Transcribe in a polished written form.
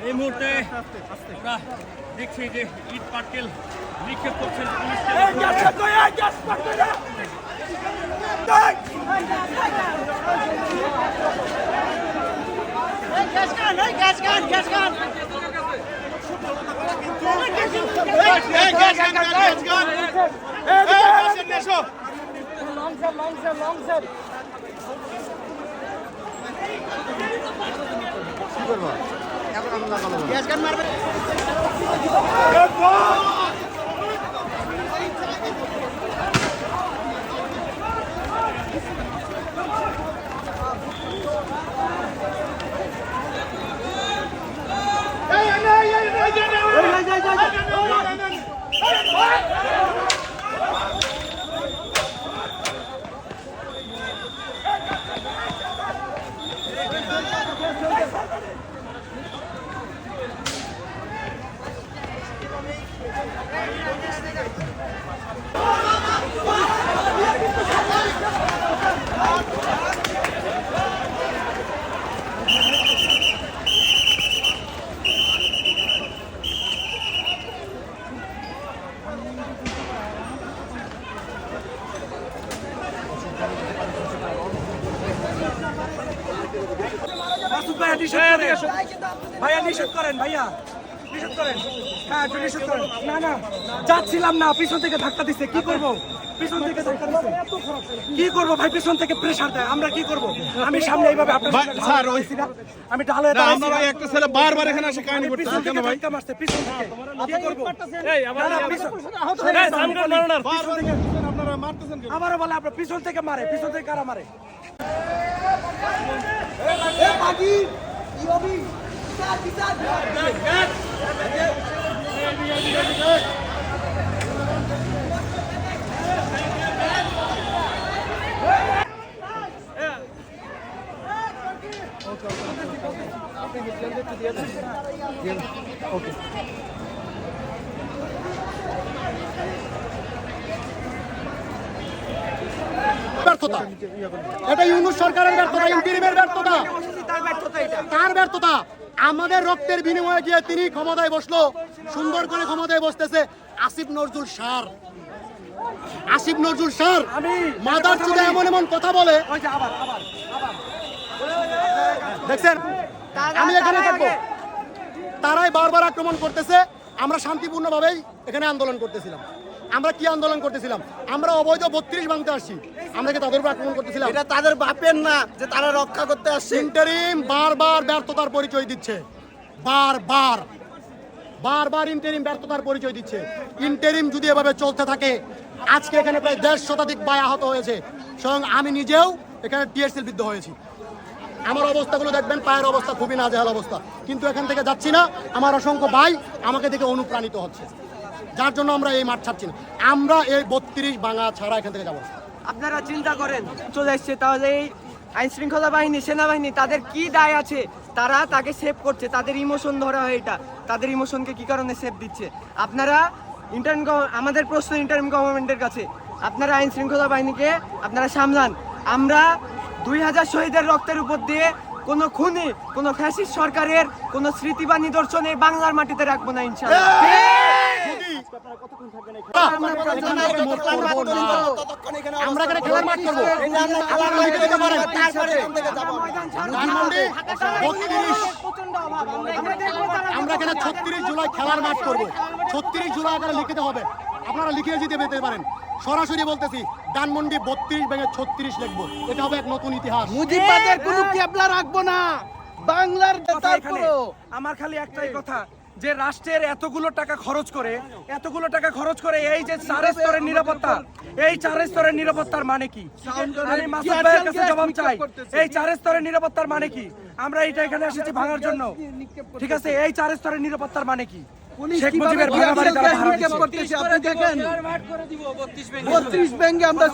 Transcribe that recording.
এই মুহূর্তে আমরা দেখছি যে ইট পাটকেল নিক্ষেপ করছেন গ্যাস গান মারবে ভাইয়া নিষেধ করেন, ভাইয়া নিষেধ করেন। হ্যাঁ নিষেধ করেন। না না যাচ্ছিলাম না, পিছন থেকে ধাক্কা দিচ্ছে। কি করব? পিছন থেকে ধাক্কা দিচ্ছে, কি করব ভাই? পিছন থেকে প্রেসার দেয়, আমরা কি করব? আমি সামনে এইভাবে আপনার স্যার ওইছি না, আমি ঢালে দাঁড়াইছি। আমরা একটা ছেলে বারবার এখানে এসে কাহিনী করতেছেন কেন ভাই? ধাক্কা মারছে পিছন থেকে, কি করব? এই আপনারা মারতেছেন কেন? আমারও বলে আপনার পিছন থেকে মারে, পিছন থেকে কারা মারে? ওকে ব্যর্থতা, এটা ইউনূস সরকারের ব্যর্থতা, ইন্টিরিমের ব্যর্থতা, তার ব্যর্থতা। আমাদের রক্তের বিনিময়ে গিয়ে তিনি ক্ষমতায় বসলো, সুন্দর করে ক্ষমতায় বসতেছে আসিফ নজরুল সার। আসিফ নজরুল সার মাদার চুদে এমন এমন কথা বলে, দেখছেন? আমি এখানে থাকবো, তারাই বারবার আক্রমণ করতেছে। আমরা শান্তিপূর্ণভাবেই এখানে আন্দোলন করতেছিলাম। আমরা কি আন্দোলন করতেছিলাম? আমরা অবৈধ 32 ভাঙতে আসছি, আমরা কি তাদের উপর আক্রমণ করতেছিলাম? এটা তাদের বাপের না যে তারা রক্ষা করতে আসছে। ইন্টারিম বারবার ব্যর্থতার পরিচয় দিচ্ছে, বারবার ইন্টারিম ব্যর্থতার পরিচয় দিচ্ছে। ইন্টারিম যদি এভাবে চলতে থাকে, আজকে এখানে প্রায় 150 শতাধিক ভাই আহত হয়েছে, স্বয়ং আমি নিজেও এখানে টিএসএল বিদ্ধ হয়েছি। আমার অবস্থাগুলো দেখবেন, পায়ের অবস্থা খুবই নাজেহাল অবস্থা, কিন্তু এখান থেকে যাচ্ছি না। আমার অসংখ্য ভাই আমাকে দেখে অনুপ্রাণিত হচ্ছে, যার জন্য আমরা এই মাঠ ছাড়ছি না। আমরা এই 32 ভাঙা ছাড়া এখান থেকে যাবো। আপনারা চিন্তা করেন, চলে এসছে, তাহলে এই আইন শৃঙ্খলা বাহিনী, সেনাবাহিনী তাদের কি দায় আছে? তারা তাকে সেভ করছে, তাদের ইমোশন ধরা হয়, এটা তাদের ইমোশনকে কি কারণে সেভ দিচ্ছে? আপনারা আমাদের প্রশ্ন ইন্টারিম গভর্নমেন্টের কাছে, আপনারা আইন শৃঙ্খলা বাহিনীকে আপনারা সামলান। আমরা 2000 শহীদের রক্তের উপর দিয়ে কোনো খুনি, কোনো ফ্যাসিস্ট সরকারের কোনো স্মৃতি বা নিদর্শন এই বাংলার মাটিতে রাখবো না ইনশাআল্লাহ। আমরা এখানে খেলার মাঠ করবো। আপনারা লিখে দিতে পারেন। ধানমন্ডি 32 আমরা এখানে 36 জুলাই খেলার মাঠ করবো। 36 জুলাই এখানে লিখিতে হবে, আপনারা লিখিয়ে যেতে পারেন। সরাসরি বলতেছি ধানমন্ডি 32 ভেঙে 36 লিখবো, এটা হবে এক নতুন ইতিহাস। মুজিববাদের কোনো ক্যাবলা রাখবো না বাংলার কথা এখানে। তারপরও আমার খালি একটাই কথা যে রাষ্ট্রের এতগুলো টাকা খরচ করে এই যে 4 স্তরের নিরাপত্তা, এই 4 স্তরের নিরাপত্তার মানে কি? আমি মাসুদ ভাইয়ের কাছে জবাব চাই, এই 4 স্তরের নিরাপত্তার মানে কি? আমরা এটা এখানে এসেছি ভাঙার জন্য, ঠিক আছে? এই 4 স্তরের নিরাপত্তার মানে কি? শেখ মুজিবের ভাঙা বাড়ি তারা ভাড়া দিচ্ছে। করতেছে আপনি দেখেন 32 ব্যাংকে আমরা